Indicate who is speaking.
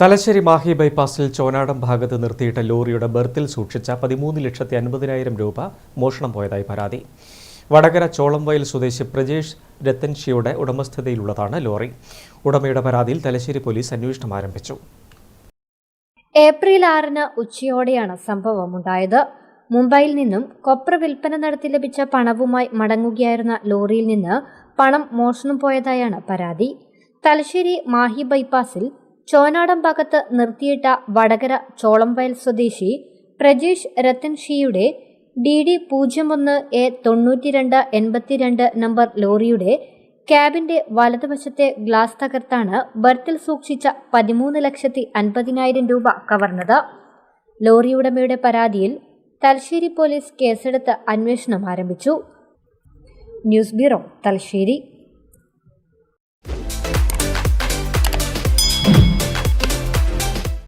Speaker 1: തലശ്ശേരി മാഹി ബൈപ്പാസിൽ ചോനാടം ഭാഗത്ത് നിർത്തിയിട്ട ലോറിയുടെ ബർത്തിൽ സൂക്ഷിച്ച 13,50,000 രൂപ മോഷണം പോയതായി പരാതി. വടകര ചോളംവയൽ സ്വദേശി പ്രജേഷ് രത്തൻഷിയുടെ ഉടമസ്ഥതയിലുള്ളതാണ് ലോറി. ഉടമയുടെ പരാതിയിൽ തലശ്ശേരി പോലീസ് അന്വേഷണം ആരംഭിച്ചു.
Speaker 2: ഏപ്രിൽ 6-ന് ഉച്ചയോടെയാണ് സംഭവമുണ്ടായത്. മുംബൈയിൽ നിന്നും കൊപ്ര വിൽപ്പന നടത്തി ലഭിച്ച പണവുമായി മടങ്ങുകയായിരുന്ന ലോറിയിൽ നിന്ന് പണം മോഷണം പോയതായാണ് പരാതി. തലശ്ശേരി മാഹി ബൈപ്പാസിൽ ചോനാടം ഭാഗത്ത് നിർത്തിയിട്ട വടകര ചോളംവയൽ സ്വദേശി പ്രജേഷ് രത്തൻഷിയുടെ DD 01A9282 നമ്പർ ലോറിയുടെ ക്യാബിന്റെ വലതുവശത്തെ ഗ്ലാസ് തകർത്താണ് ബർത്തിൽ സൂക്ഷിച്ച 13,50,000 രൂപ കവർന്നത്. ലോറി ഉടമയുടെ പരാതിയിൽ തലശ്ശേരി പോലീസ് കേസെടുത്ത് അന്വേഷണം ആരംഭിച്ചു. News bureau, Thalassery.